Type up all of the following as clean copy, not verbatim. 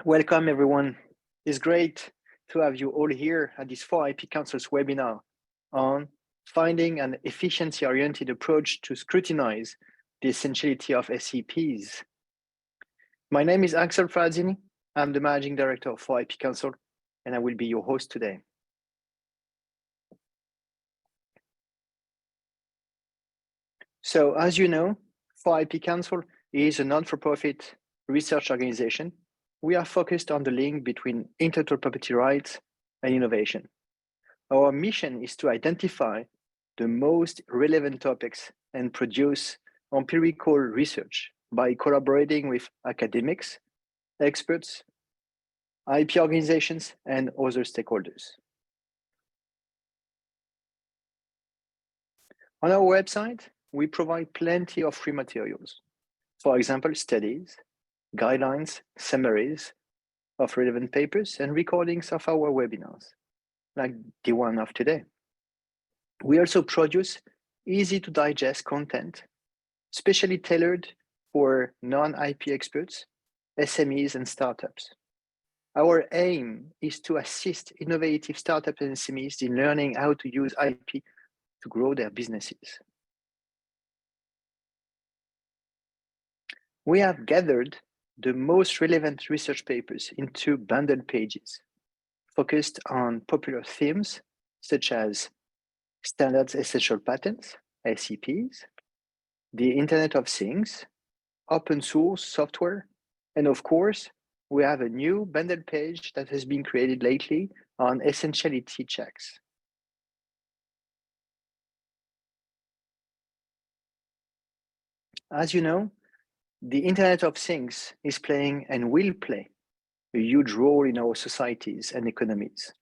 Welcome, everyone. It's great to have you all here at this 4IP Council's webinar on finding an efficiency-oriented approach to scrutinize the essentiality of SEPs. My name is Axel Frazzini. I'm the Managing Director of 4IP Council, and I will be your host today. So, as you know, 4IP Council is a non-for-profit research organization. We are focused on the link between intellectual property rights and innovation. Our mission is to identify the most relevant topics and produce empirical research by collaborating with academics, experts, IP organizations, and other stakeholders. On our website, we provide plenty of free materials. For example, studies, guidelines, summaries of relevant papers, and recordings of our webinars, like the one of today. We also produce easy to digest content, specially tailored for non-IP experts, SMEs, and startups. Our aim is to assist innovative startups and SMEs in learning how to use IP to grow their businesses. We have gathered the most relevant research papers into bundled pages, focused on popular themes such as standards essential patents, SEPs, the Internet of Things, open source software, and of course, we have a new bundled page that has been created lately on essentiality checks. As you know, the Internet of Things is playing and will play a huge role in our societies and economies.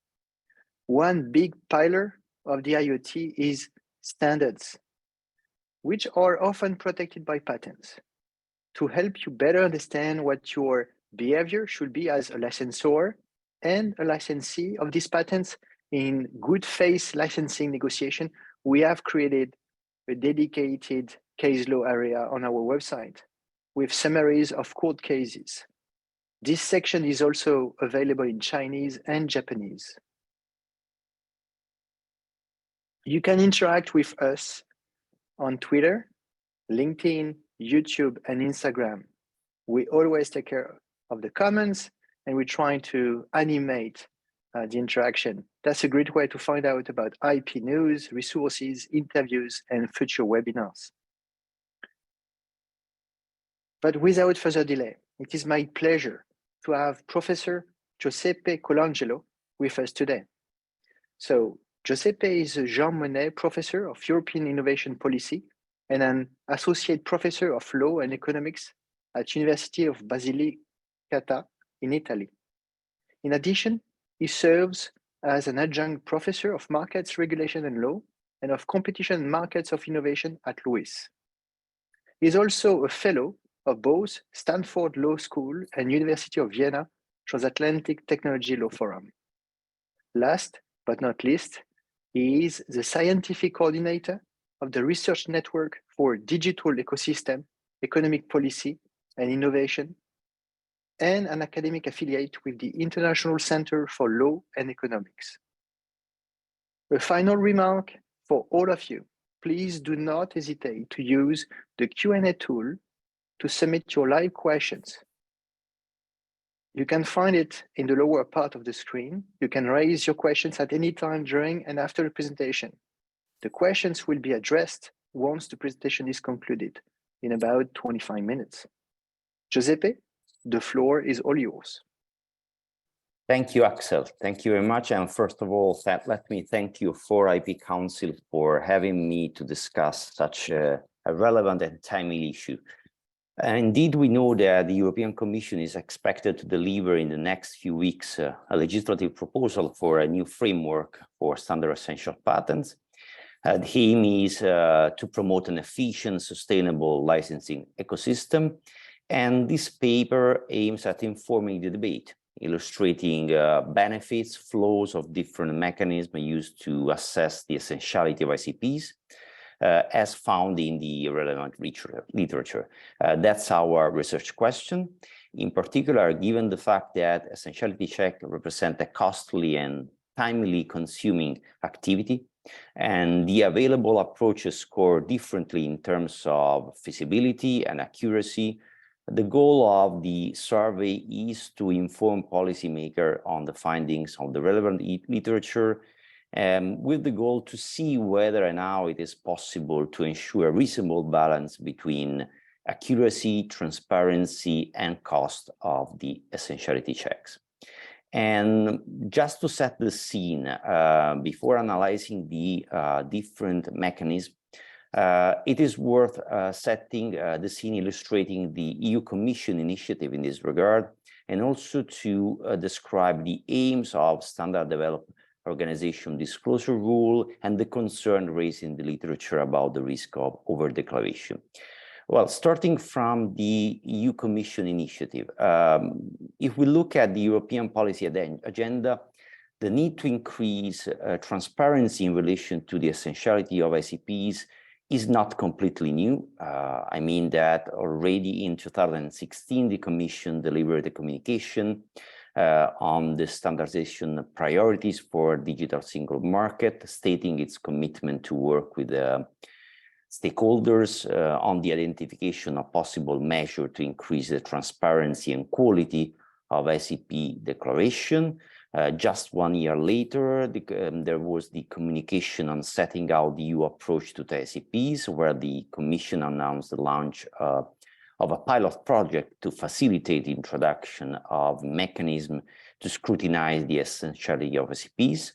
One big pillar of the IoT is standards, which are often protected by patents to help you better understand what your behavior should be as a licensor and a licensee of these patents. In good faith licensing negotiation, we have created a dedicated case law area on our website with summaries of court cases. This section is also available in Chinese and Japanese. You can interact with us on Twitter, LinkedIn, YouTube, and Instagram. We always take care of the comments and we're trying to animate the interaction. That's a great way to find out about IP news, resources, interviews, and future webinars. But without further delay, it is my pleasure to have Professor Giuseppe Colangelo with us today. So Giuseppe is a Jean Monnet Professor of European Innovation Policy and an Associate Professor of Law and Economics at University of Basilicata in Italy. In addition, he serves as an Adjunct Professor of Markets Regulation and Law and of Competition and Markets of Innovation at Lewis. He is also a Fellow of both Stanford Law School and University of Vienna Transatlantic Technology Law Forum. Last but not least, he is the scientific coordinator of the Research Network for Digital Ecosystem, Economic Policy and Innovation, and an academic affiliate with the International Center for Law and Economics. A final remark for all of you, please do not hesitate to use the Q&A tool to submit your live questions. You can find it in the lower part of the screen. You can raise your questions at any time during and after the presentation. The questions will be addressed once the presentation is concluded in about 25 minutes. Giuseppe, the floor is all yours. Thank you, Axel. Thank you very much. And first of all, let me thank you 4IP Council for having me to discuss such a relevant and timely issue. Indeed, we know that the European Commission is expected to deliver in the next few weeks a legislative proposal for a new framework for standard essential patents. The aim is to promote an efficient, sustainable licensing ecosystem. And this paper aims at informing the debate, illustrating benefits, flaws of different mechanisms used to assess the essentiality of ICPs, as found in the relevant literature. That's our research question. in particular, given the fact that essentiality check represent a costly and timely consuming activity, and the available approaches score differently in terms of feasibility and accuracy, the goal of the survey is to inform policymakers on the findings of the relevant literature, with the goal to see whether and how it is possible to ensure a reasonable balance between accuracy, transparency, and cost of the essentiality checks. And just to set the scene, before analyzing the different mechanisms, it is worth setting the scene, illustrating the EU Commission initiative in this regard, and also to describe the aims of Standard Development Organization disclosure rule and the concern raised in the literature about the risk of over-declaration. Well, starting from the EU Commission initiative, if we look at the European policy agenda, the need to increase transparency in relation to the essentiality of SEPs is not completely new. I mean that already in 2016, the Commission delivered a communication on the standardization priorities for digital single market, stating its commitment to work with stakeholders on the identification of possible measures to increase the transparency and quality of SEP declaration. Just 1 year later, there was the communication on setting out the EU approach to the SEPs, where the Commission announced the launch of a pilot project to facilitate the introduction of mechanism to scrutinize the essentiality of SEPs.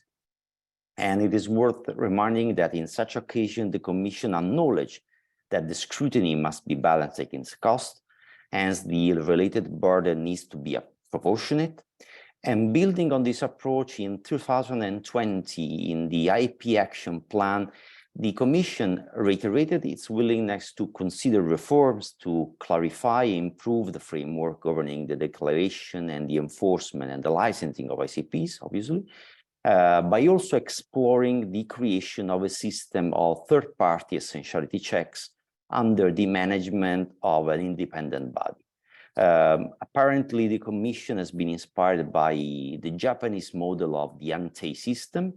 And it is worth reminding that in such occasion, the Commission acknowledged that the scrutiny must be balanced against cost, hence the related burden needs to be proportionate. And building on this approach, in 2020, in the IP Action Plan, the Commission reiterated its willingness to consider reforms to clarify and improve the framework governing the declaration and the enforcement and the licensing of SEPs, obviously, by also exploring the creation of a system of third-party essentiality checks under the management of an independent body. Apparently, the Commission has been inspired by the Japanese model of the Ante system,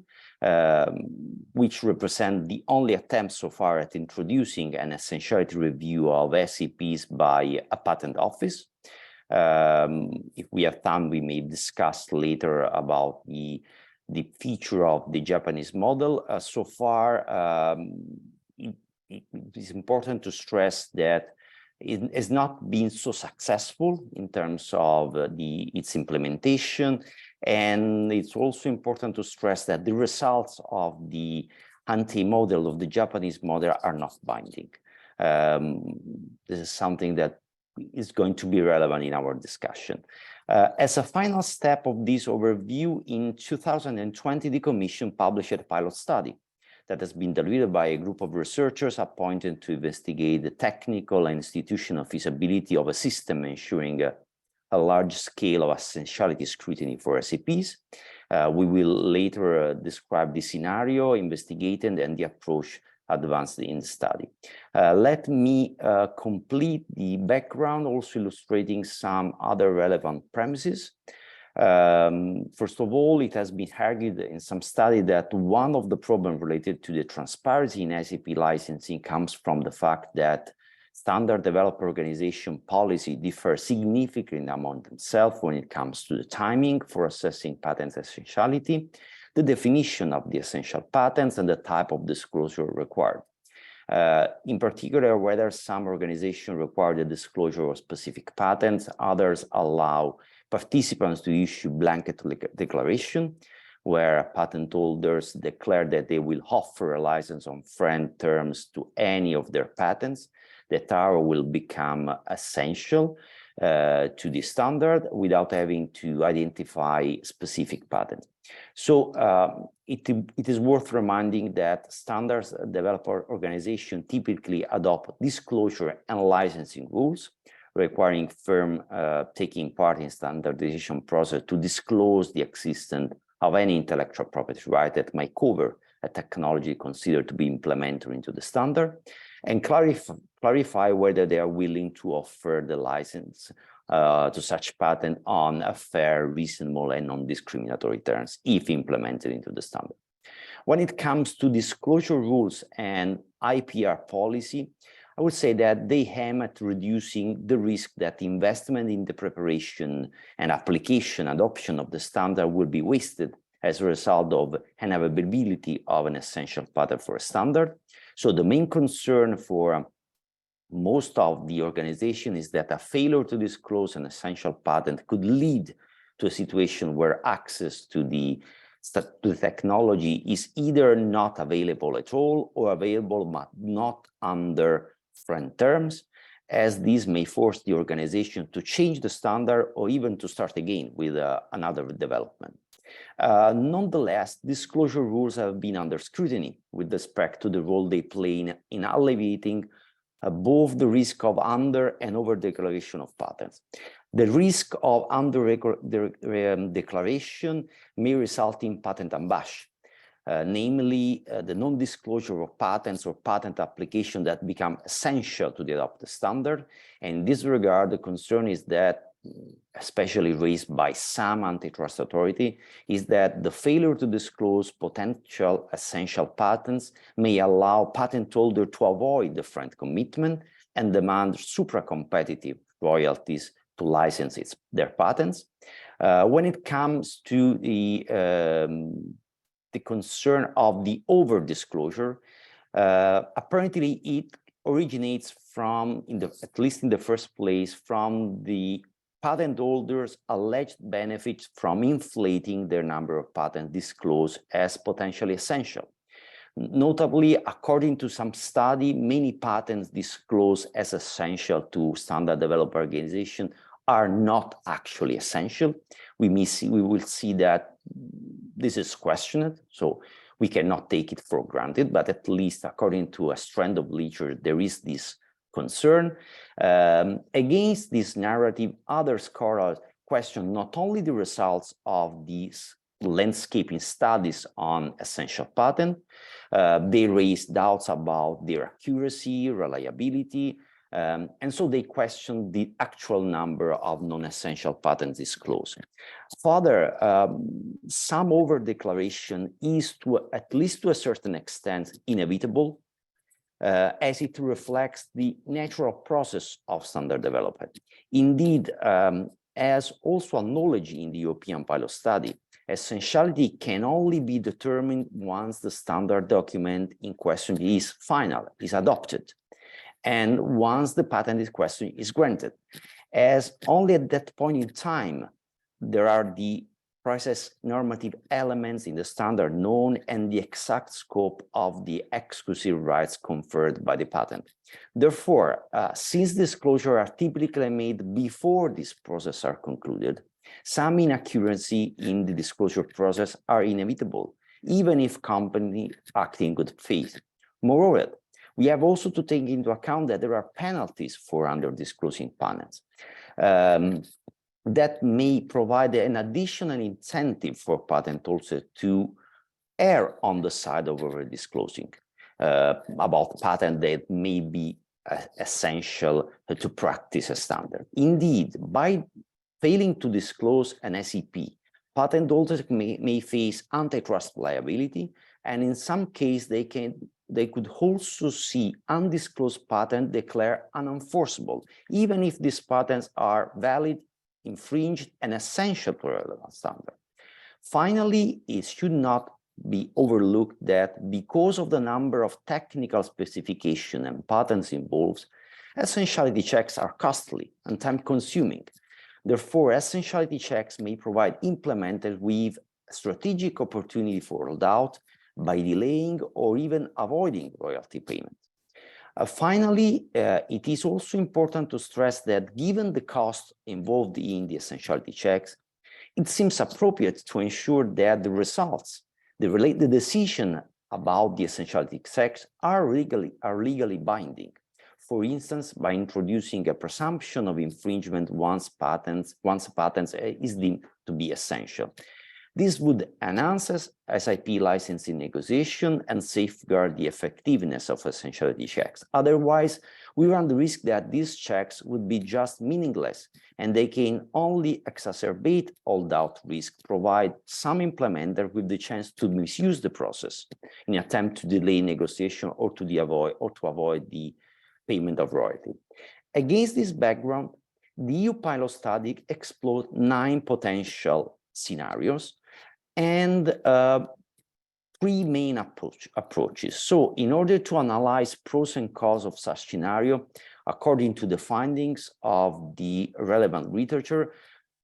which represents the only attempt so far at introducing an essentiality review of SEPs by a patent office. If we have time, we may discuss later about the feature of the Japanese model. So far, it is important to stress that it has not been so successful in terms of its implementation. And it's also important to stress that the results of the Ante model, of the Japanese model, are not binding. This is something that is going to be relevant in our discussion. As a final step of this overview, in 2020, the Commission published a pilot study that has been delivered by a group of researchers appointed to investigate the technical and institutional feasibility of a system ensuring a large scale of essentiality scrutiny for SEPs. We will later describe the scenario investigated and the approach advanced in the study. Let me complete the background, also illustrating some other relevant premises. First of all, it has been argued in some study that one of the problems related to the transparency in SEP licensing comes from the fact that standard developer organization policy differ significantly among themselves when it comes to the timing for assessing patent essentiality, the definition of the essential patents, and the type of disclosure required. In particular, whether some organizations require the disclosure of specific patents, others allow participants to issue blanket declaration, where patent holders declare that they will offer a license on friend terms to any of their patents that are or will become essential to the standard without having to identify specific patents. So it is worth reminding that standards developer organizations typically adopt disclosure and licensing rules, requiring firm taking part in standardization process to disclose the existence of any intellectual property right that might cover a technology considered to be implemented into the standard, and clarify whether they are willing to offer the license to such patent on a fair, reasonable, and non-discriminatory terms if implemented into the standard. When it comes to disclosure rules and IPR policy, I would say that they aim at reducing the risk that investment in the preparation and application adoption of the standard will be wasted as a result of unavailability of an essential patent for a standard. So the main concern for most of the organization is that a failure to disclose an essential patent could lead to a situation where access to the technology is either not available at all or available but not under friend terms, as these may force the organization to change the standard or even to start again with another development. Nonetheless, disclosure rules have been under scrutiny with respect to the role they play in alleviating both the risk of under and over declaration of patents. The risk of under declaration may result in patent ambush, namely the non-disclosure of patents or patent application that become essential to the adopted standard. And in this regard, the concern is that, especially raised by some antitrust authority, is that the failure to disclose potential essential patents may allow patent holder to avoid the friend commitment and demand supra-competitive royalties to license their patents. When it comes to the concern of the over-disclosure, apparently it originates from, at least in the first place, from the patent holders' alleged benefits from inflating their number of patents disclosed as potentially essential. Notably, according to some study, many patents disclosed as essential to standard developer organization are not actually essential. We will see that this is questioned, so we cannot take it for granted, but at least according to a strand of literature, there is this concern. Against this narrative, other scholars question not only the results of these landscaping studies on essential patent, they raise doubts about their accuracy, reliability, and so they question the actual number of non-essential patents disclosed. Further, some over-declaration is, at least to a certain extent, inevitable, as it reflects the natural process of standard development. Indeed, as also acknowledged in the European pilot study, essentiality can only be determined once the standard document in question is final, is adopted, and once the patent in question is granted, as only at that point in time there are the precise normative elements in the standard known and the exact scope of the exclusive rights conferred by the patent. Therefore, since disclosures are typically made before this process are concluded, some inaccuracy in the disclosure process are inevitable, even if companies act in good faith. Moreover, we have also to take into account that there are penalties for under-disclosing patents that may provide an additional incentive for patent holders to err on the side of over-disclosing about patent that may be essential to practice a standard. Indeed, by failing to disclose an SEP, patent holders may face antitrust liability, and in some cases they could also see undisclosed patents declared unenforceable, even if these patents are valid, infringed, and essential to a relevant standard. Finally, it should not be overlooked that because of the number of technical specifications and patents involved, essentiality checks are costly and time-consuming. Therefore, essentiality checks may provide implemented with strategic opportunity for holdout by delaying or even avoiding royalty payment. Finally, it is also important to stress that given the cost involved in the essentiality checks, it seems appropriate to ensure that the results, the decision about the essentiality checks are legally binding. For instance, by introducing a presumption of infringement once patents is deemed to be essential. This would enhance SIP licensing negotiation and safeguard the effectiveness of essentiality checks. Otherwise, we run the risk that these checks would be just meaningless, and they can only exacerbate all doubt risk, provide some implementer with the chance to misuse the process in an attempt to delay negotiation or to avoid the payment of royalty. Against this background, the EU pilot study explored 9 potential scenarios and 3 main approaches. So in order to analyze pros and cons of such scenario, according to the findings of the relevant literature,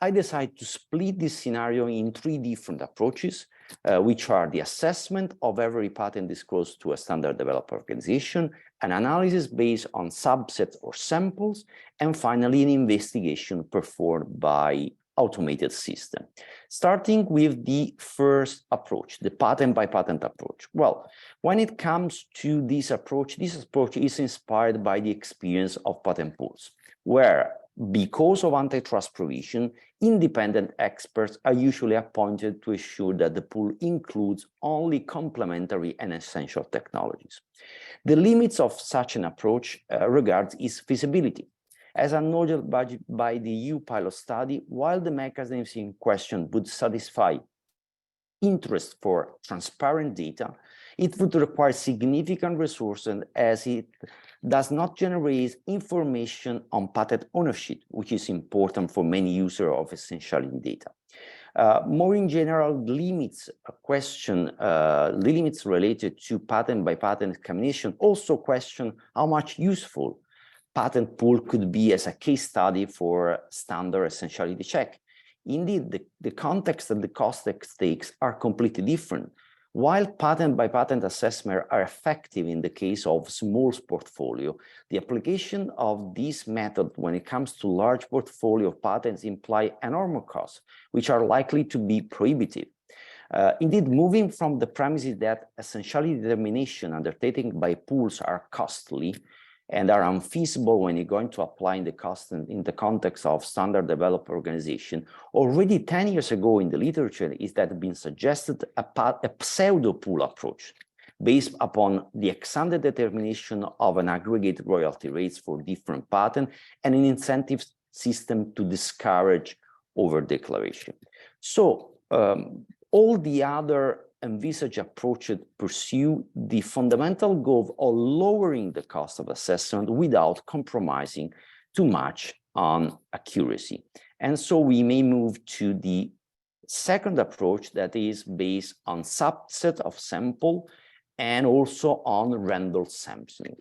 I decided to split this scenario in 3 different approaches, which are the assessment of every patent disclosed to a standard developer organization, an analysis based on subsets or samples, and finally an investigation performed by automated system. Starting with the first approach, the patent by patent approach. Well, when it comes to this approach is inspired by the experience of patent pools, where because of antitrust provision, independent experts are usually appointed to ensure that the pool includes only complementary and essential technologies. The limits of such an approach regards its feasibility. As noted by the EU pilot study, while the mechanisms in question would satisfy interest for transparent data, it would require significant resources as it does not generate information on patent ownership, which is important for many users of essentiality data. More in general, the limits related to patent by patent examination also question how much useful patent pool could be as a case study for standard essentiality check. Indeed, the context and the cost stakes are completely different. While patent by patent assessments are effective in the case of small portfolio, the application of this method when it comes to large portfolio of patents imply enormous costs, which are likely to be prohibitive. Indeed, moving from the premises that essentiality determination undertaken by pools are costly and are unfeasible when you're going to apply in the context of standard developer organization, already 10 years ago in the literature is that been suggested a pseudo pool approach based upon the ex-ante determination of an aggregate royalty rates for different patents and an incentive system to discourage over-declaration. So all the other envisaged approaches pursue the fundamental goal of lowering the cost of assessment without compromising too much on accuracy. And so we may move to the second approach that is based on subset of sample and also on random sampling.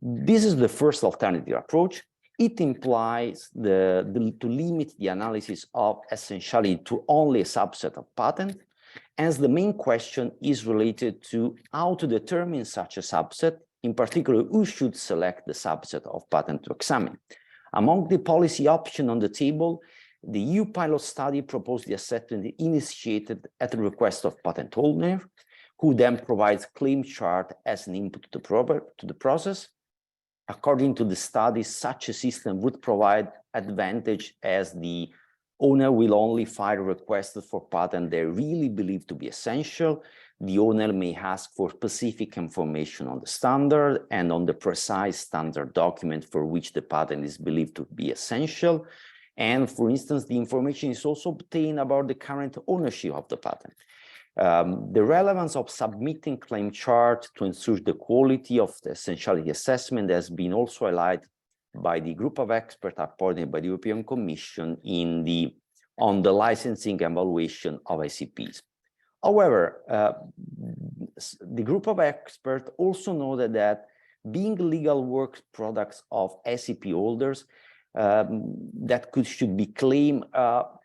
This is the first alternative approach. It implies to limit the analysis of essentiality to only a subset of patents, as the main question is related to how to determine such a subset, in particular, who should select the subset of patent to examine. Among the policy options on the table, the EU pilot study proposed the assessment initiated at the request of patent owner, who then provides claim chart as an input to the process. According to the study, such a system would provide advantage as the owner will only file requests for patent they really believe to be essential. The owner may ask for specific information on the standard and on the precise standard document for which the patent is believed to be essential. And for instance, the information is also obtained about the current ownership of the patent. The relevance of submitting claim chart to ensure the quality of the essentiality assessment has been also highlighted by the group of experts appointed by the European Commission on the licensing and evaluation of SEPs. However, the group of experts also noted that being legal work products of SEP holders that should be claimed,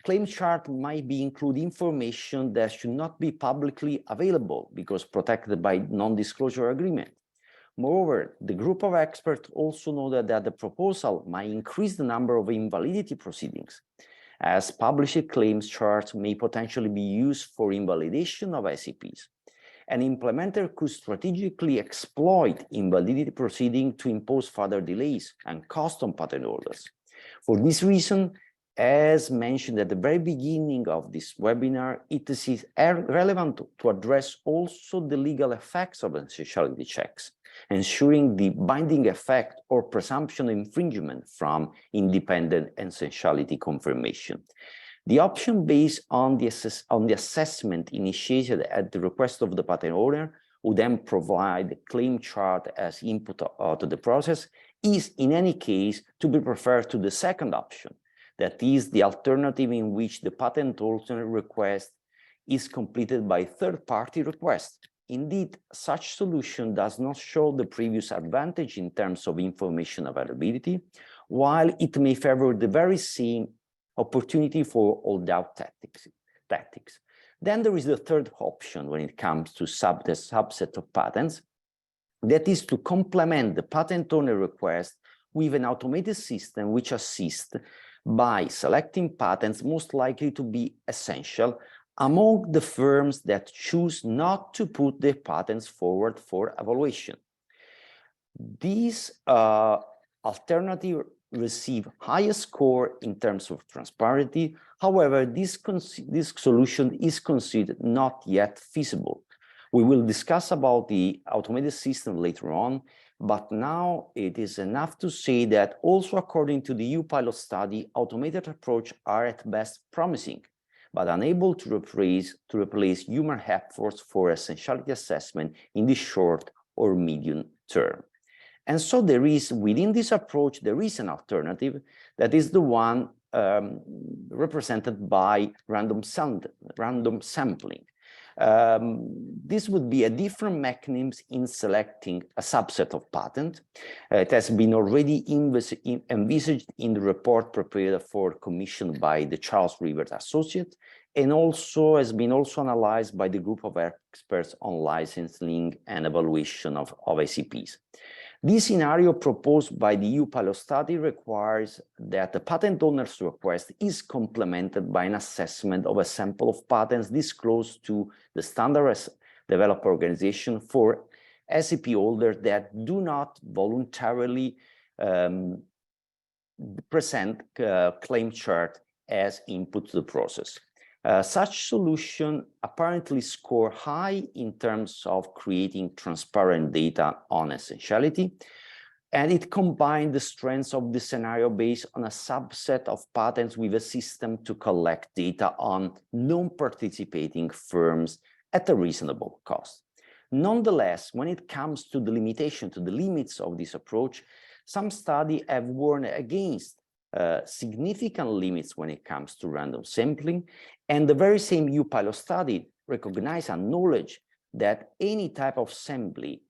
claim chart might be include information that should not be publicly available because protected by non-disclosure agreement. Moreover, the group of experts also noted that the proposal might increase the number of invalidity proceedings, as published claims charts may potentially be used for invalidation of SEPs. An implementer could strategically exploit invalidity proceedings to impose further delays and cost on patent holders. For this reason, as mentioned at the very beginning of this webinar, it is relevant to address also the legal effects of essentiality checks, ensuring the binding effect or presumption of infringement from independent essentiality confirmation. The option based on the assessment initiated at the request of the patent owner, who then provide the claim chart as input to the process, is in any case to be preferred to the second option, that is the alternative in which the patent owner request is completed by third-party request. Indeed, such solution does not show the previous advantage in terms of information availability, while it may favor the very same opportunity for holdout tactics. Then there is the third option when it comes to the subset of patents, that is to complement the patent owner request with an automated system which assists by selecting patents most likely to be essential among the firms that choose not to put their patents forward for evaluation. These alternative receive highest score in terms of transparency. However, this solution is considered not yet feasible. We will discuss about the automated system later on, but now it is enough to say that also according to the EU pilot study, automated approaches are at best promising, but unable to replace human efforts for essentiality assessment in the short or medium term. And so there is, within this approach, there is an alternative that is the one represented by random sampling. This would be a different mechanism in selecting a subset of patents. It has been already envisaged in the report prepared for commission by the Charles Rivers Associates, and also has been analyzed by the group of experts on licensing and evaluation of SEPs. This scenario proposed by the EU pilot study requires that the patent owner's request is complemented by an assessment of a sample of patents disclosed to the standard developer organization for SEP holders that do not voluntarily present claim chart as input to the process. Such solution apparently score high in terms of creating transparent data on essentiality, and it combined the strengths of the scenario based on a subset of patents with a system to collect data on non-participating firms at a reasonable cost. Nonetheless, when it comes to the limits of this approach, some studies have warned against significant limits when it comes to random sampling, and the very same EU pilot study recognized and acknowledged that any type of sampling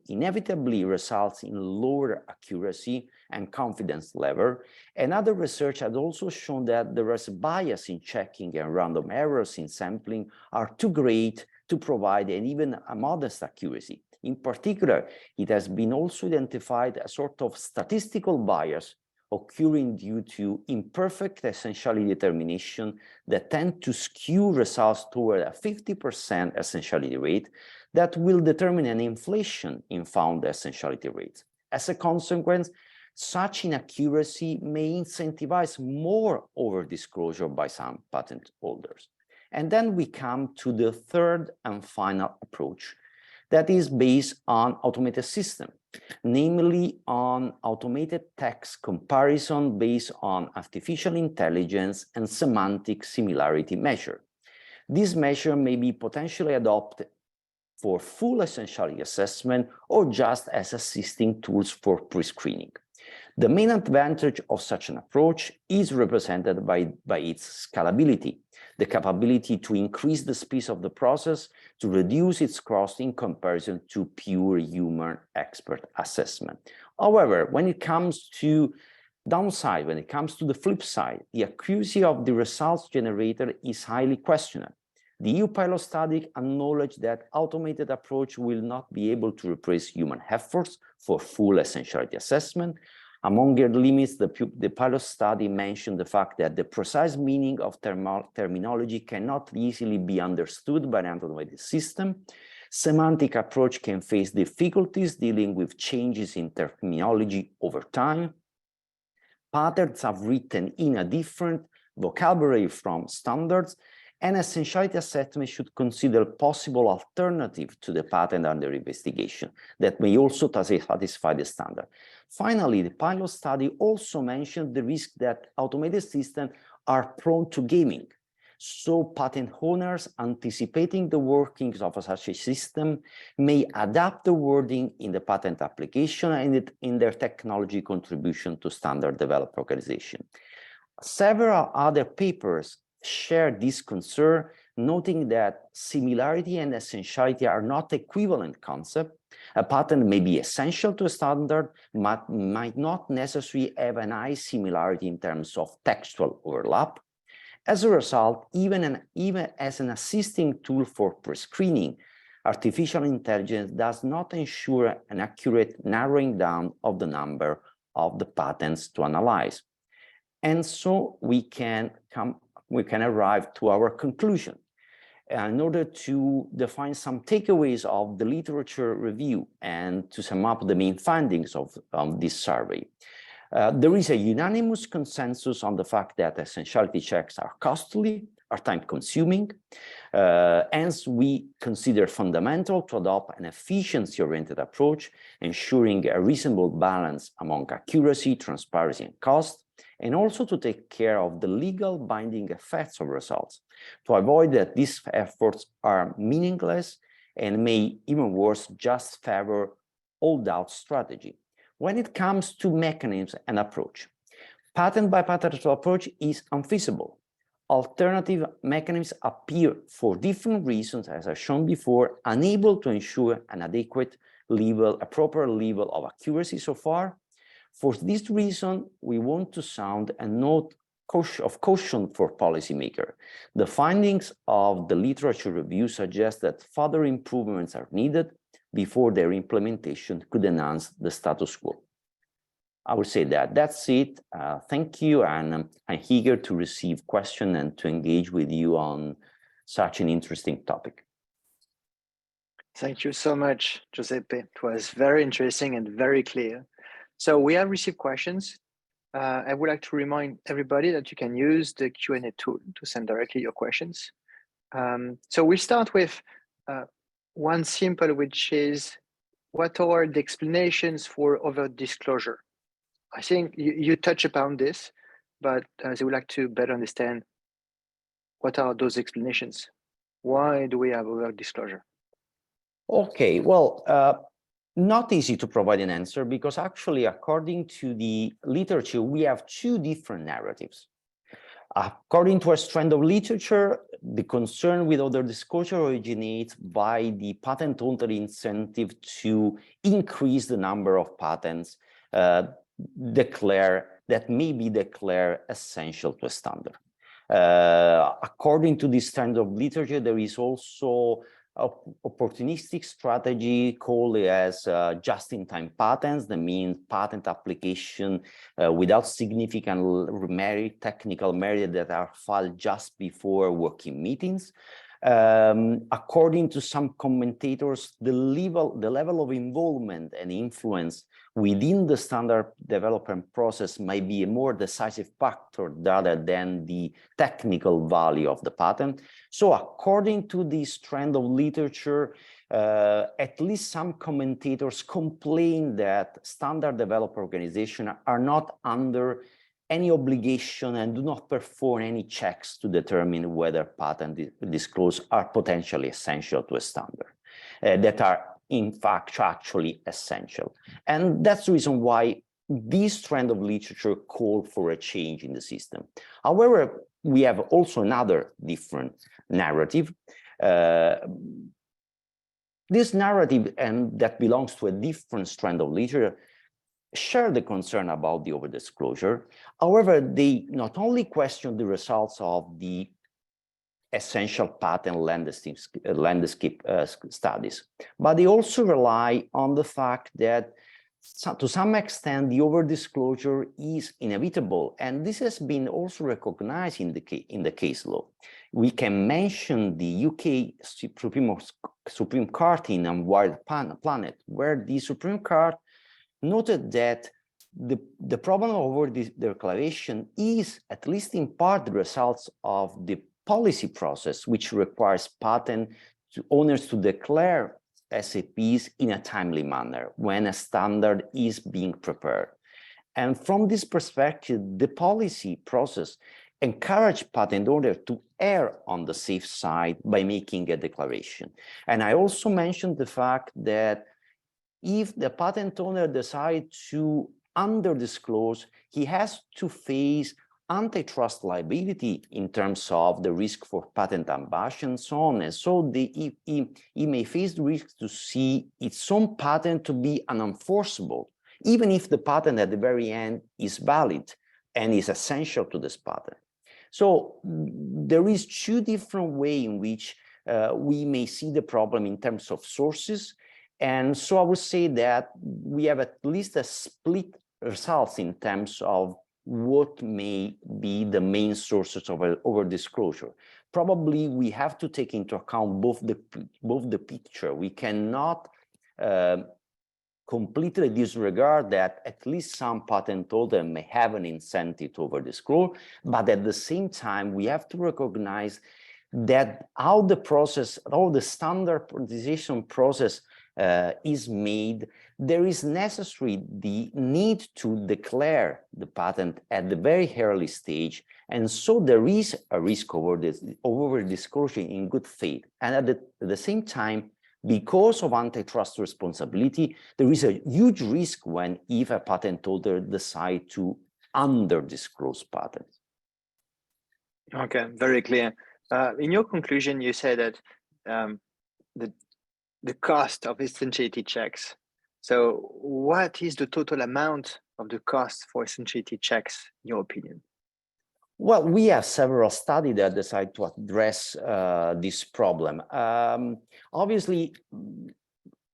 inevitably results in lower accuracy and confidence level, and other research has also shown that there is bias in checking and random errors in sampling are too great to provide even a modest accuracy. In particular, it has been also identified a sort of statistical bias occurring due to imperfect essentiality determination that tend to skew results toward a 50% essentiality rate that will determine an inflation in found essentiality rates. As a consequence, such inaccuracy may incentivize more over-disclosure by some patent holders. And then we come to the third and final approach that is based on automated system, namely on automated text comparison based on artificial intelligence and semantic similarity measure. This measure may be potentially adopted for full essentiality assessment or just as assisting tools for pre-screening. The main advantage of such an approach is represented by its scalability, the capability to increase the speed of the process, to reduce its cost in comparison to pure human expert assessment. However, when it comes to downside, when it comes to the flip side, the accuracy of the results generated is highly questionable. The EU pilot study acknowledged that automated approach will not be able to replace human efforts for full essentiality assessment. Among their limits, the pilot study mentioned the fact that the precise meaning of terminology cannot easily be understood by an automated system. Semantic approach can face difficulties dealing with changes in terminology over time. Patterns are written in a different vocabulary from standards, And essentiality assessment should consider possible alternative to the patent under investigation that may also satisfy the standard. Finally, the pilot study also mentioned the risk that automated systems are prone to gaming. So patent owners anticipating the workings of such a system may adapt the wording in the patent application and in their technology contribution to standard developer organization. Several other papers share this concern, noting that similarity and essentiality are not equivalent concepts. A patent may be essential to a standard, but might not necessarily have an high similarity in terms of textual overlap. As a result, even as an assisting tool for pre-screening, artificial intelligence does not ensure an accurate narrowing down of the number of the patents to analyze. And so we can arrive to our conclusion in order to define some takeaways of the literature review and to sum up the main findings of this survey. There is a unanimous consensus on the fact that essentiality checks are costly, are time-consuming. Hence, we consider fundamental to adopt an efficiency-oriented approach, ensuring a reasonable balance among accuracy, transparency, and cost, and also to take care of the legal binding effects of results, to avoid that these efforts are meaningless and may, even worse, just favor hold-out strategy. When it comes to mechanisms and approach, patent-by-patent approach is unfeasible. Alternative mechanisms appear for different reasons, as I've shown before, unable to ensure an adequate level, a proper level of accuracy so far. For this reason, we want to sound a note of caution for policymakers. The findings of the literature review suggest that further improvements are needed before their implementation could enhance the status quo. I would say that that's it. Thank you, and I'm eager to receive questions and to engage with you on such an interesting topic. Thank you so much, Giuseppe. It was very interesting and very clear. So we have received questions. I would like to remind everybody that you can use the Q&A tool to send directly your questions. So we start with one simple, which is, what are the explanations for over-disclosure? I think you touch upon this, but I would like to better understand what are those explanations? Why do we have over-disclosure? Okay, well, not easy to provide an answer because actually, according to the literature, we have two different narratives. According to a strand of literature, the concern with over-disclosure originates by the patent owner incentive to increase the number of patents that may be declared essential to a standard. According to this strand of literature, there is also opportunistic strategy called as just-in-time patents. That means patent application without significant technical merit that are filed just before working meetings. According to some commentators, the level of involvement and influence within the standard development process might be a more decisive factor rather than the technical value of the patent. So according to this trend of literature, at least some commentators complain that standard developer organizations are not under any obligation and do not perform any checks to determine whether patent disclosures are potentially essential to a standard, that are in fact actually essential. And that's the reason why this trend of literature called for a change in the system. However, we have also another different narrative. This narrative, and that belongs to a different strand of literature, share the concern about the over-disclosure. However, they not only question the results of the essential patent landscape studies, but they also rely on the fact that to some extent the over-disclosure is inevitable, and this has been also recognized in the case law. We can mention the UK Supreme Court in Unwired Planet, where the Supreme Court noted that the problem over this declaration is, at least in part, the results of the policy process, which requires patent owners to declare SEPs in a timely manner when a standard is being prepared. And from this perspective, the policy process encourages patent owners to err on the safe side by making a declaration. And I also mentioned the fact that if the patent owner decides to under-disclose, he has to face antitrust liability in terms of the risk for patent ambush and so on. And so he may face the risk to see its own patent to be unenforceable, even if the patent at the very end is valid and is essential to this patent. So there is two different ways in which we may see the problem in terms of sources. And so I would say that we have at least a split results in terms of what may be the main sources of over-disclosure. Probably we have to take into account both the picture. We cannot completely disregard that at least some patent holder may have an incentive to over-disclose, but at the same time, we have to recognize that how the standardization process is made, there is necessary the need to declare the patent at the very early stage, and so there is a risk over disclosure in good faith. And at the same time, because of antitrust responsibility, there is a huge risk if a patent holder decides to under-disclose patents. Okay, very clear. In your conclusion, you say that the cost of essentiality checks. So what is the total amount of the cost for essentiality checks, in your opinion? Well, we have several studies that decide to address this problem. Obviously,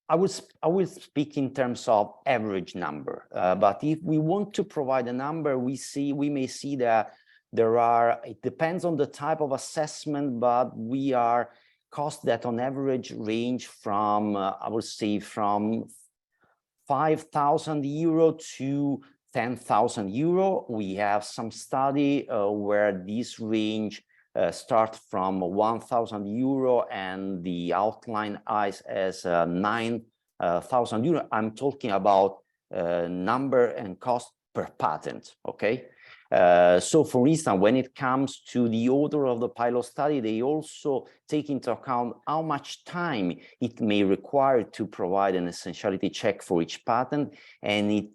I would speak in terms of average number, but if we want to provide a number, we may see that it depends on the type of assessment, but we are costs that on average range from, I would say, from 5,000 euro to 10,000 euro. We have some study where this range starts from 1,000 euro and the outline eyes as 9,000 euro. I'm talking about number and cost per patent, okay? So for instance, when it comes to the author of the pilot study, they also take into account how much time it may require to provide an essentiality check for each patent, and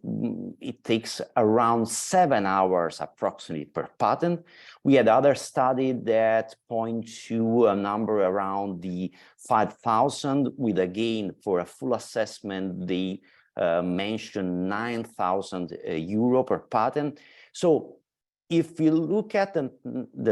it takes around 7 hours approximately per patent. We had other studies that point to a number around the 5,000, with again, for a full assessment, they mentioned 9,000 euro per patent. So if you look at the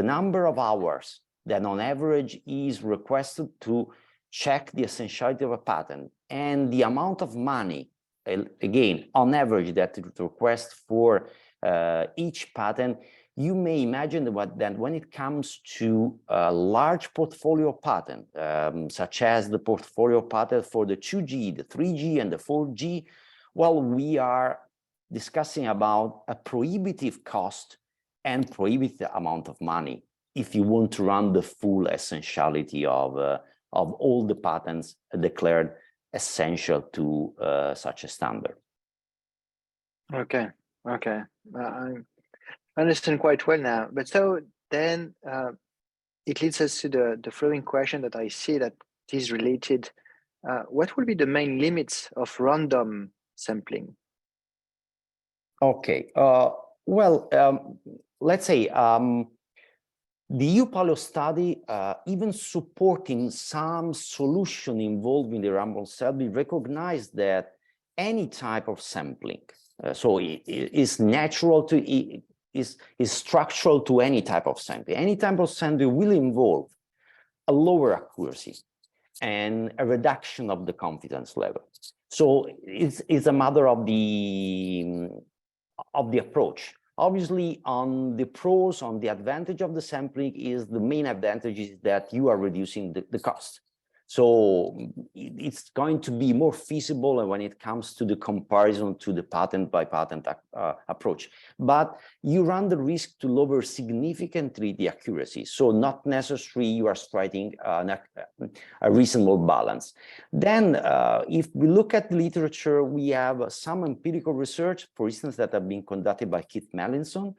number of hours that on average is requested to check the essentiality of a patent and the amount of money, again, on average that it requests for each patent, you may imagine that when it comes to a large portfolio patent, such as the portfolio patent for the 2G, the 3G, and the 4G, well, we are discussing about a prohibitive cost and prohibitive amount of money if you want to run the full essentiality of all the patents declared essential to such a standard. Okay. I understand quite well now. But so then it leads us to the following question that I see that is related. What will be the main limits of random sampling? Okay. Well, let's say the EU pilot study, even supporting some solution involving the random sampling, recognized that any type of sampling, so it is natural to, is structural to any type of sampling. Any type of sampling will involve a lower accuracy and a reduction of the confidence level. So it's a matter of the approach. Obviously, on the pros, on the advantage of the sampling is the main advantage is that you are reducing the cost. So it's going to be more feasible when it comes to the comparison to the patent by patent approach. But you run the risk to lower significantly the accuracy. So not necessarily you are striking a reasonable balance. Then if we look at the literature, we have some empirical research, for instance, that have been conducted by Keith Mallinson,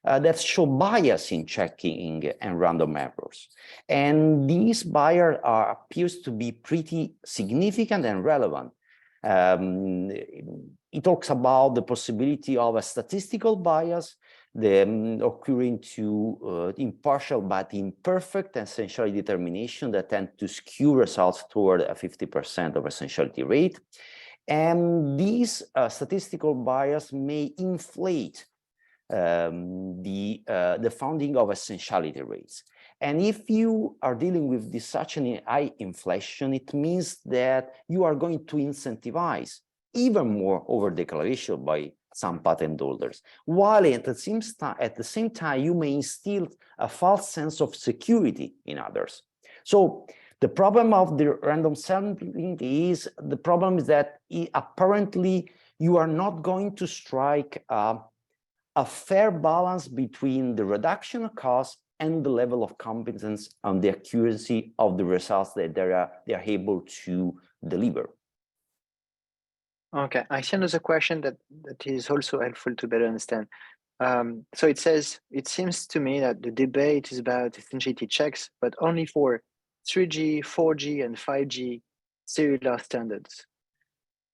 that show bias in checking and random errors. And these bias appears to be pretty significant and relevant. It talks about the possibility of a statistical bias, occurring to impartial but imperfect essentiality determination that tend to skew results toward a 50% of essentiality rate. And these statistical bias may inflate the founding of essentiality rates. And if you are dealing with such an high inflation, it means that you are going to incentivize even more over-declaration by some patent holders, while at the same time you may instill a false sense of security in others. So the problem of the random sampling is that apparently you are not going to strike a fair balance between the reduction of cost and the level of competence and the accuracy of the results that they are able to deliver. Okay, I see another question that is also helpful to better understand. So it says, it seems to me that the debate is about essentiality checks, but only for 3G, 4G, and 5G cellular standards.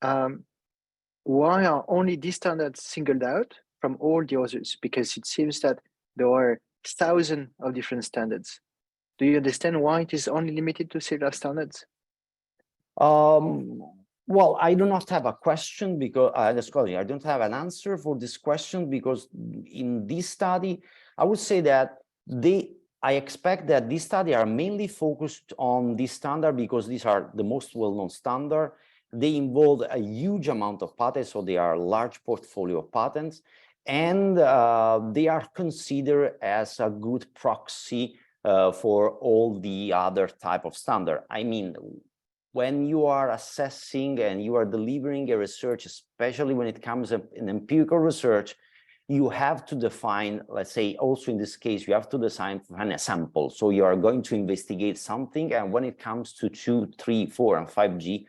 Why are only these standards singled out from all the others? Because it seems that there are thousands of different standards. Do you understand why it is only limited to cellular standards? Well, I do not have a question because I don't have an answer for this question, because in this study, I would say that I expect that this study are mainly focused on this standard because these are the most well-known standard. They involve a huge amount of patents, so they are a large portfolio of patents, and they are considered as a good proxy for all the other type of standard. I mean, when you are assessing and you are delivering a research, especially when it comes to an empirical research, you have to define, let's say, also in this case, you have to define a sample. So you are going to investigate something, and when it comes to 2, 3, 4, and 5G,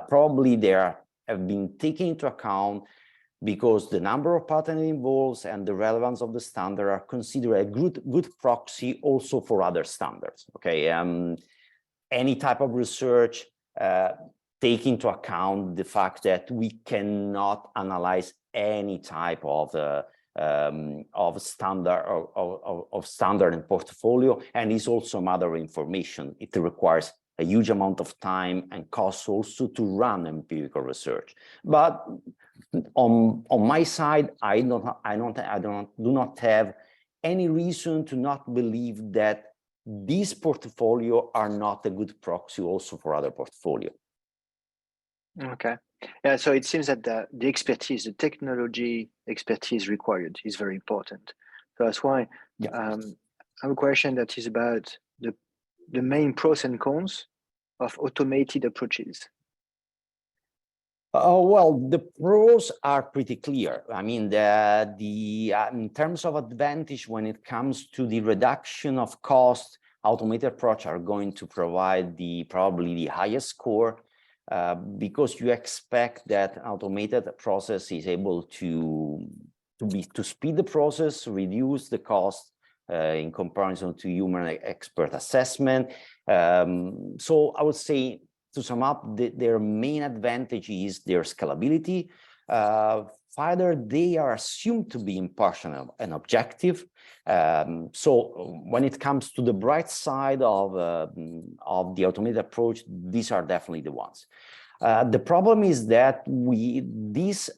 probably they have been taken into account because the number of patents involved and the relevance of the standard are considered a good proxy also for other standards. Okay. Any type of research take into account the fact that we cannot analyze any type of standard of standard and portfolio, and is also some other information. It requires a huge amount of time and cost also to run empirical research. But on my side, I do not have any reason to not believe that these portfolio are not a good proxy also for other portfolio. Okay. Yeah, so it seems that the expertise, the technology expertise required is very important. So that's why I have a question that is about the main pros and cons of automated approaches. Well, the pros are pretty clear. I mean, in terms of advantage, when it comes to the reduction of cost, automated approach are going to provide probably the highest score, because you expect that automated process is able to speed the process, reduce the cost in comparison to human expert assessment. So I would say, to sum up, their main advantage is their scalability. Further, they are assumed to be impartial and objective. So when it comes to the bright side of the automated approach, these are definitely the ones. The problem is that these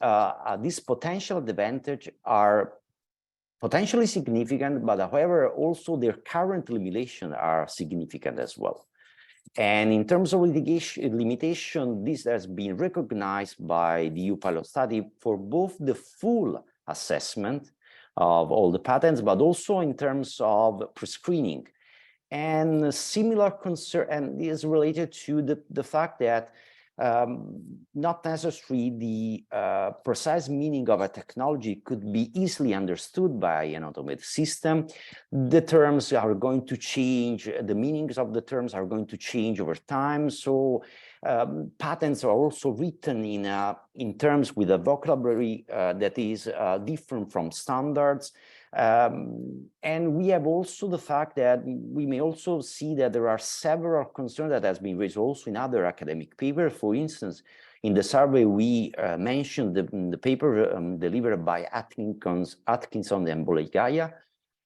potential advantages are potentially significant, but however, also their current limitations are significant as well. And in terms of limitation, this has been recognized by the EU pilot study for both the full assessment of all the patents, but also in terms of pre-screening. And a similar concern and is related to the fact that not necessarily the precise meaning of a technology could be easily understood by an automated system. The terms are going to change, the meanings of the terms are going to change over time. So patents are also written in terms with a vocabulary that is different from standards. And we have also the fact that we may also see that there are several concerns that has been raised also in other academic papers. For instance, in the survey we mentioned the paper delivered by Atkinson and Bolegaya,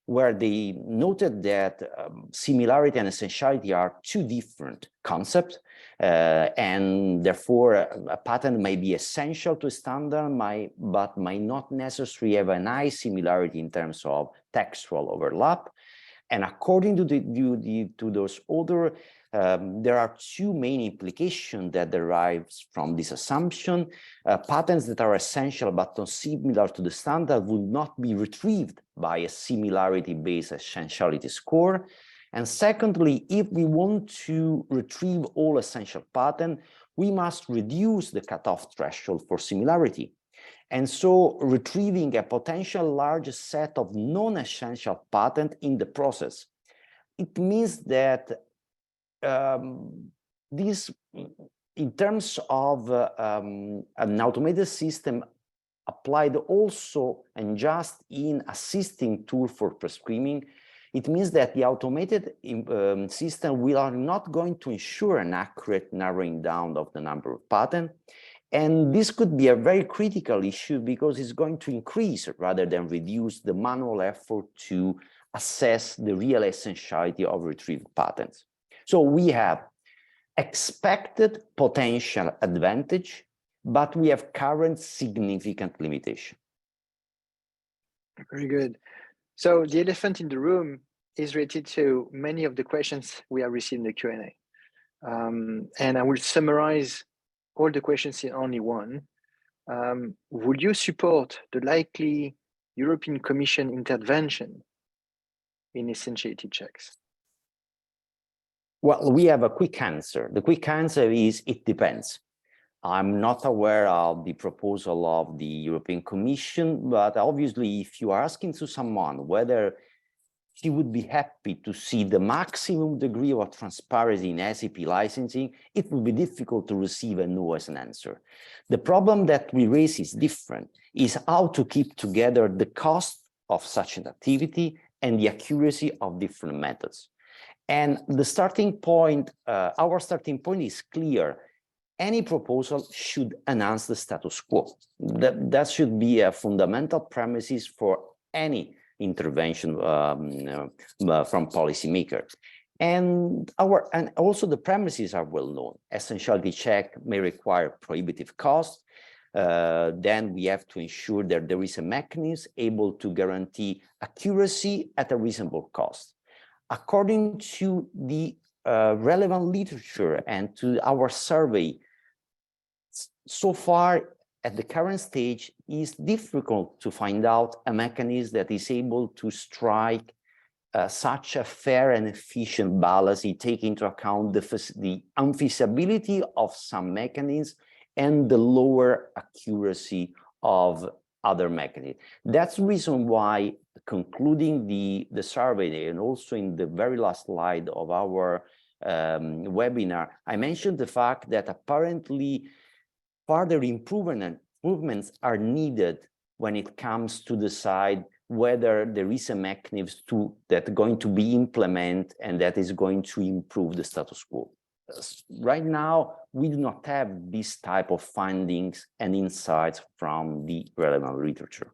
where they noted that similarity and essentiality are two different concepts, and therefore a patent may be essential to a standard, but might not necessarily have a high similarity in terms of textual overlap. And according to those other, there are two main implications that derives from this assumption. Patents that are essential but not similar to the standard will not be retrieved by a similarity-based essentiality score. And secondly, if we want to retrieve all essential patents, we must reduce the cutoff threshold for similarity. And so retrieving a potential large set of non-essential patents in the process. It means that this, in terms of an automated system applied also and just in assisting tool for prescribing, it means that the automated system will not going to ensure an accurate narrowing down of the number of patents. And this could be a very critical issue because it's going to increase rather than reduce the manual effort to assess the real essentiality of retrieved patents. So we have expected potential advantage, but we have current significant limitation. Very good. So the elephant in the room is related to many of the questions we have received in the Q&A. And I will summarize all the questions in only one. Would you support the likely European Commission intervention in essentiality checks? Well, we have a quick answer. The quick answer is it depends. I'm not aware of the proposal of the European Commission, but obviously if you are asking to someone whether he would be happy to see the maximum degree of transparency in SEP licensing, it would be difficult to receive a no as an answer. The problem that we raise is different, is how to keep together the cost of such an activity and the accuracy of different methods. And the starting point, our starting point is clear. Any proposal should enhance the status quo. That should be a fundamental premises for any intervention from policymakers. And also the premises are well known. Essentiality check may require prohibitive costs. Then we have to ensure that there is a mechanism able to guarantee accuracy at a reasonable cost. According to the relevant literature and to our survey, so far at the current stage, it's difficult to find out a mechanism that is able to strike such a fair and efficient balance, taking into account the unfeasibility of some mechanisms and the lower accuracy of other mechanisms. That's the reason why, concluding the survey, and also in the very last slide of our webinar, I mentioned the fact that apparently further improvements are needed when it comes to decide whether there is a mechanism that's going to be implemented and that is going to improve the status quo. Right now, we do not have this type of findings and insights from the relevant literature.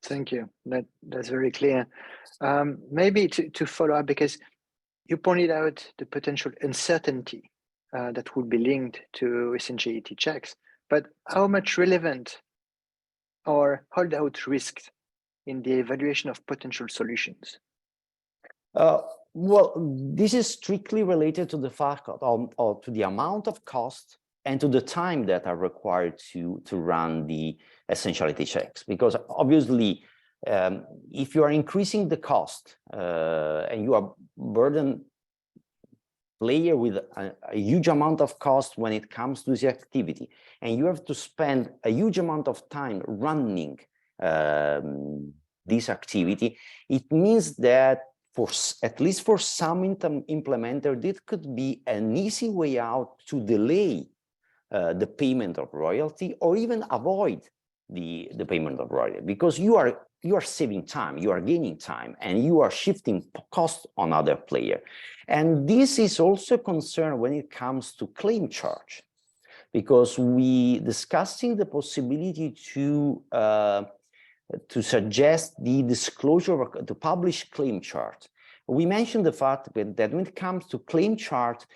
Thank you. That's very clear. Maybe to follow up, because you pointed out the potential uncertainty that would be linked to essentiality checks, but how much relevant or hold out risks in the evaluation of potential solutions? Well, this is strictly related to the fact to the amount of cost and to the time that are required to run the essentiality checks, because obviously If you are increasing the cost and you are burden player with a huge amount of cost when it comes to the activity, and you have to spend a huge amount of time running this activity, it means that at least for some implementer, this could be an easy way out to delay the payment of royalty, or even avoid the payment of royalty, because you are saving time, you are gaining time, and you are shifting cost on other player. And this is also a concern when it comes to claim charge, because we discussing the possibility to suggest the disclosure of to publish claim chart. We mentioned the fact that when it comes to claim chart,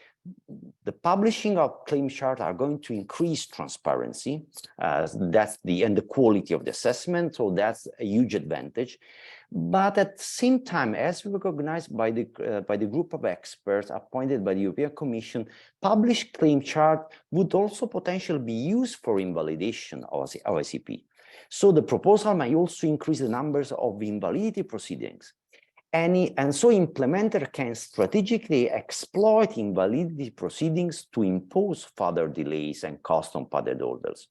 the publishing of claim chart are going to increase transparency. That's and the quality of the assessment, so that's a huge advantage. But at the same time, as recognized by the group of experts appointed by the European Commission, published claim chart would also potentially be used for invalidation of SEP. So the proposal may also increase the numbers of invalidity proceedings. And so implementer can strategically exploit invalidity proceedings to impose further delays and cost on patent holders.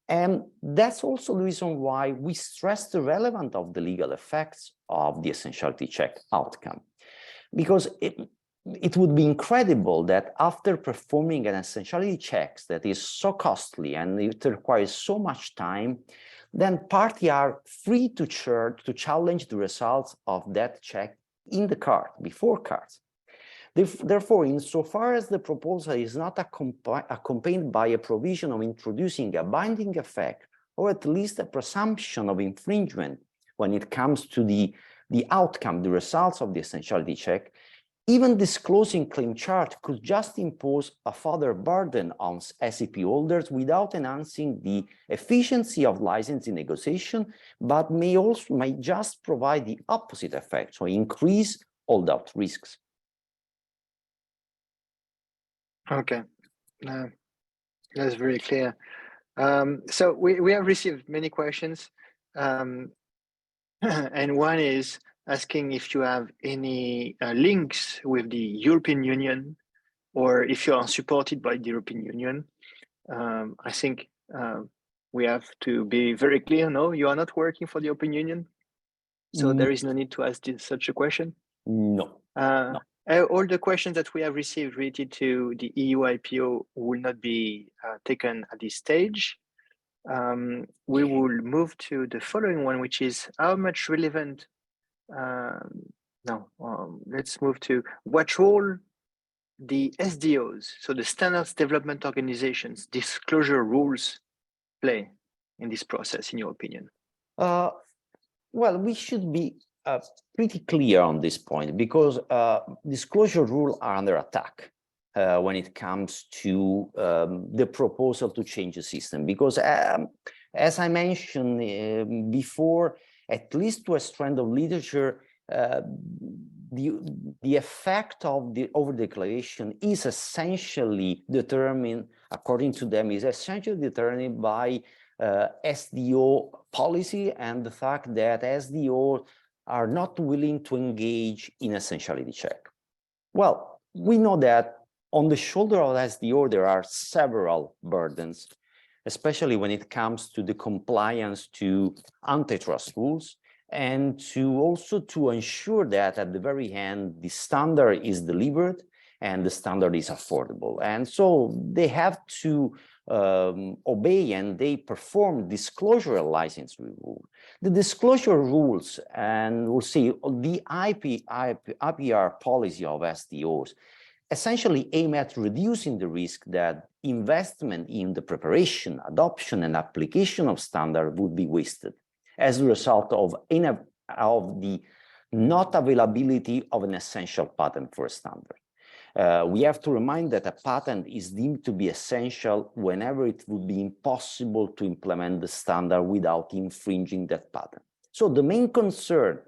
And that's also the reason why we stress the relevance of the legal effects of the essentiality check outcome. Because it would be incredible that after performing an essentiality check that is so costly and it requires so much time, then parties are free to challenge the results of that check in the court, before courts. Therefore, insofar as the proposal is not accompanied by a provision of introducing a binding effect, or at least a presumption of infringement when it comes to the outcome, the results of the essentiality check, even disclosing claim chart could just impose a further burden on SEP holders without enhancing the efficiency of licensing negotiation, but may just provide the opposite effect, so increase holdout risks. Okay, that's very clear. So we have received many questions, and one is asking if you have any links with the European Union, or if you are supported by the European Union. I think we have to be very clear. No, you are not working for the European Union, so there is no need to ask such a question. No. No. All the questions that we have received related to the EU IPO will not be taken at this stage. We will move to the following one, which is how much relevant. Let's move to what role the SDOs, so the Standards Development Organizations, disclosure rules play in this process, in your opinion? Well, we should be pretty clear on this point, because disclosure rules are under attack when it comes to the proposal to change the system. Because as I mentioned before, at least to a strand of literature, the effect of the over-declaration is essentially determined, according to them, is essentially determined by SDO policy and the fact that SDO are not willing to engage in essentiality check. Well, we know that on the shoulder of SDO, there are several burdens, especially when it comes to the compliance to antitrust rules, and also to ensure that at the very end, the standard is delivered and the standard is affordable. And so they have to obey, and they perform disclosure license rule. The disclosure rules, and we'll see the IPR policy of SDOs, essentially aim at reducing the risk that investment in the preparation, adoption, and application of standard would be wasted as a result of the not availability of an essential patent for a standard. We have to remind that a patent is deemed to be essential whenever it would be impossible to implement the standard without infringing that patent. So the main concern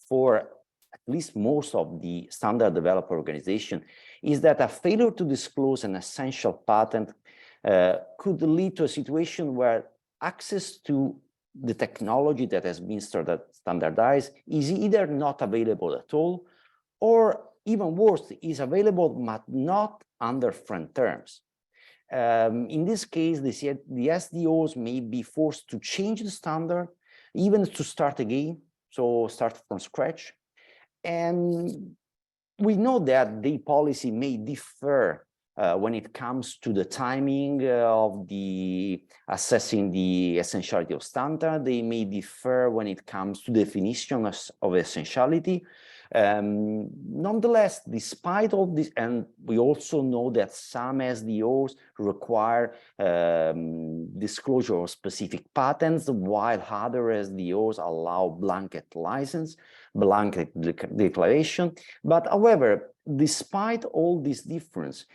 for at least most of the standard developer organization is that a failure to disclose an essential patent could lead to a situation where access to the technology that has been standardized is either not available at all, or even worse, is available but not under friend terms. In this case, the SDOs may be forced to change the standard, even to start again, so start from scratch. And we know that the policy may differ when it comes to the timing of the assessing the essentiality of standard. They may differ when it comes to definition of essentiality. Nonetheless, despite all this, and we also know that some SDOs require disclosure of specific patents, while other SDOs allow blanket license, blanket declaration. But however, despite all this difference,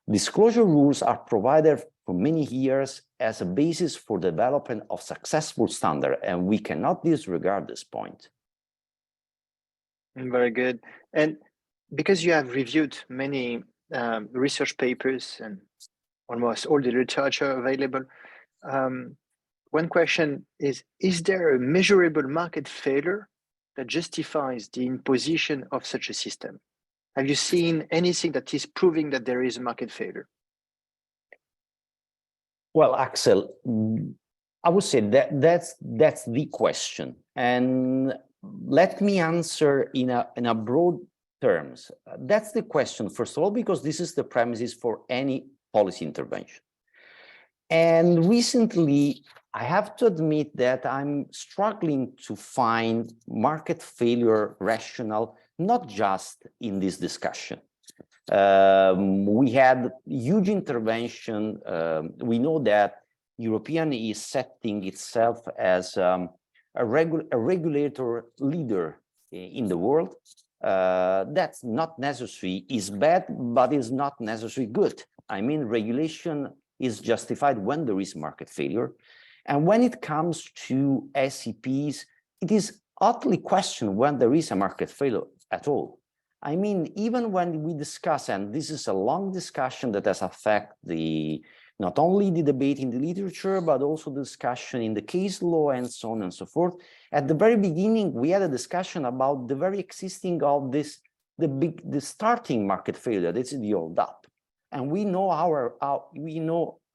disclosure rules are provided for many years as a basis for development of successful standard, and we cannot disregard this point. Very good. And because you have reviewed many research papers and almost all the literature available, one question is there a measurable market failure that justifies the imposition of such a system? Have you seen anything that is proving that there is a market failure? Well, Axel, I would say that's the question. And let me answer in a broad terms. That's the question, first of all, because this is the premises for any policy intervention. And recently, I have to admit that I'm struggling to find market failure rationale, not just in this discussion. We had huge intervention. We know that European is setting itself as a regulator leader in the world. That's not necessarily is bad, but is not necessarily good. I mean, regulation is justified when there is market failure. And when it comes to SEPs, it is utterly questioned when there is a market failure at all. I mean, even when we discuss, and this is a long discussion that has affected not only the debate in the literature, but also the discussion in the case law and so on and so forth. At the very beginning, we had a discussion about the very existing of this, the starting market failure. This is the hold up. And we know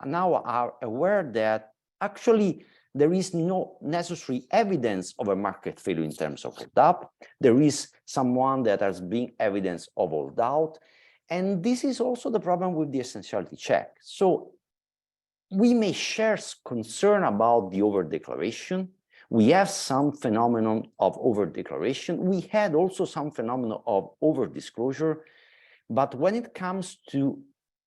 now are aware that actually there is no necessary evidence of a market failure in terms of hold up. There is someone that has been evidence of hold out. And this is also the problem with the essentiality check. So we may share concern about the over-declaration. We have some phenomenon of over-declaration. We had also some phenomenon of over-disclosure. But when it comes to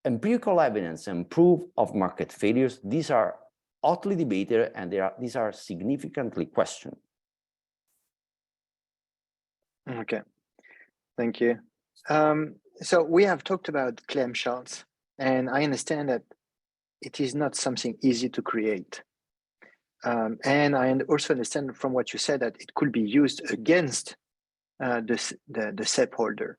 empirical evidence and proof of market failures, these are hotly debated and these are significantly questioned. Okay, thank you. So we have talked about claim charts, and I understand that it is not something easy to create. And I also understand from what you said that it could be used against the SEP holder.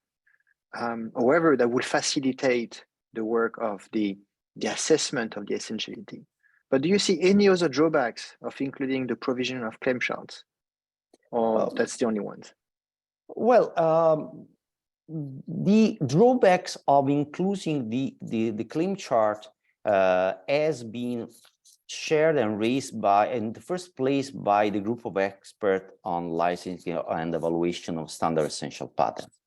However, that would facilitate the work of the assessment of the essentiality. But do you see any other drawbacks of including the provision of claim charts? Or that's the only ones? Well, the drawbacks of including the claim chart has been shared and raised by, in the first place, by the group of experts on licensing and evaluation of standard essential patents.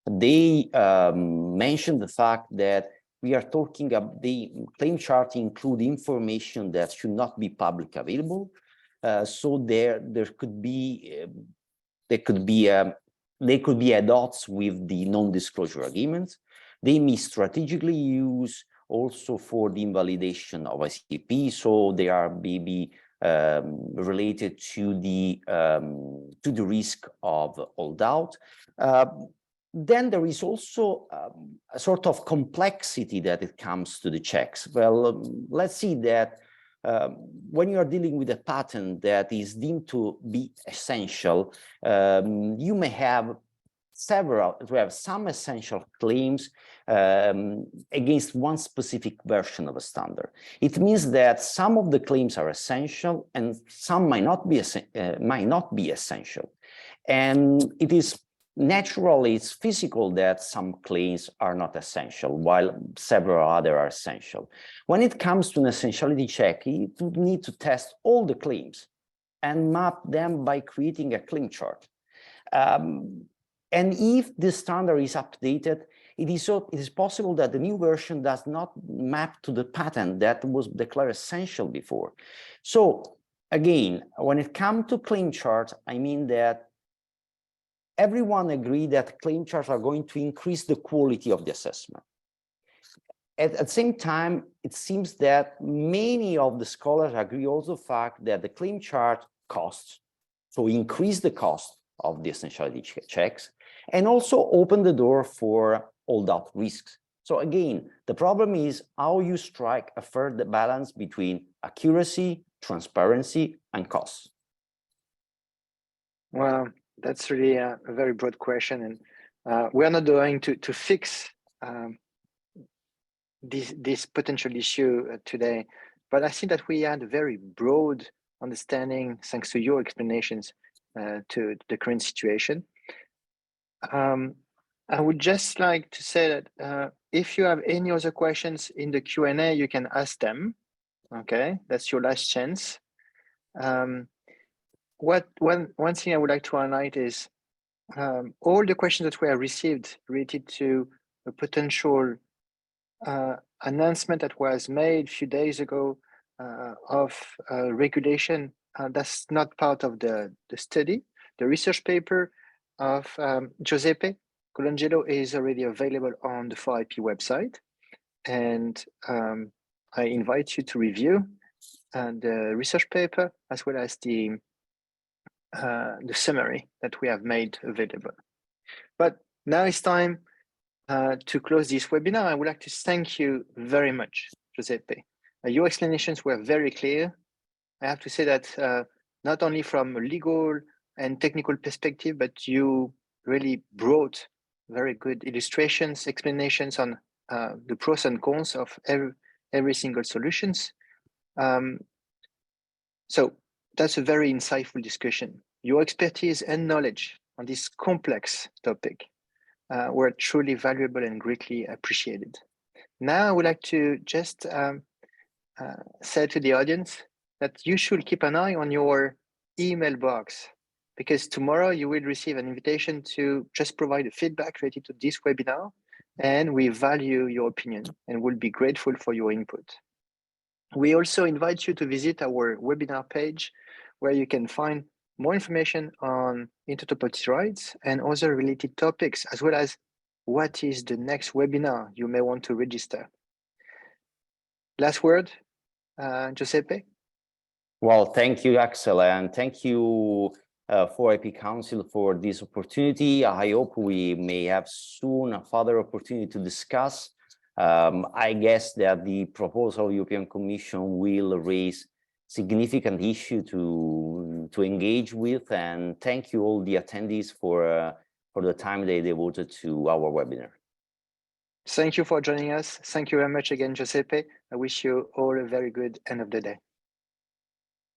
They mentioned the fact that we are talking about the claim chart include information that should not be publicly available. So there could be they could be at odds with the non-disclosure agreements. They may strategically use also for the invalidation of a SEP, so they are maybe related to the risk of hold out. Then there is also a sort of complexity that it comes to the checks. Well, let's see that when you are dealing with a patent that is deemed to be essential, you may have some essential claims against one specific version of a standard. It means that some of the claims are essential and some might not be essential. And it is naturally, it's physical that some claims are not essential, while several others are essential. When it comes to an essentiality check, you need to test all the claims and map them by creating a claim chart. And if the standard is updated, it is possible that the new version does not map to the pattern that was declared essential before. So again, when it comes to claim charts, I mean that everyone agreed that claim charts are going to increase the quality of the assessment. At the same time, it seems that many of the scholars agree also the fact that the claim chart costs, so increase the cost of the essentiality checks, and also open the door for hold-out risks. So again, the problem is how you strike a fair balance between accuracy, transparency, and cost. Well, that's really a very broad question, and we are not going to fix this potential issue today, but I think that we had a very broad understanding thanks to your explanations to the current situation. I would just like to say that if you have any other questions in the Q&A, you can ask them. Okay, that's your last chance. One thing I would like to highlight is all the questions that we have received related to a potential announcement that was made a few days ago of regulation. That's not part of the study. The research paper of Giuseppe Colangelo is already available on the 4IP website, and I invite you to review the research paper as well as the summary that we have made available. But now it's time to close this webinar. I would like to thank you very much, Giuseppe. Your explanations were very clear. I have to say that not only from a legal and technical perspective, but you really brought very good illustrations, explanations on the pros and cons of every single solutions. So that's a very insightful discussion. Your expertise and knowledge on this complex topic were truly valuable and greatly appreciated. Now I would like to just say to the audience that you should keep an eye on your email box, because tomorrow you will receive an invitation to just provide a feedback related to this webinar, and we value your opinion and will be grateful for your input. We also invite you to visit our webinar page, where you can find more information on intellectual property rights and other related topics, as well as what is the next webinar you may want to register. Last word, Giuseppe? Well, thank you, Axel, and thank you 4IP Council for this opportunity. I hope we may have soon a further opportunity to discuss. I guess that the proposal of the European Commission will raise significant issue to engage with, and thank you all the attendees for the time they devoted to our webinar. Thank you for joining us. Thank you very much again, Giuseppe. I wish you all a very good end of the day.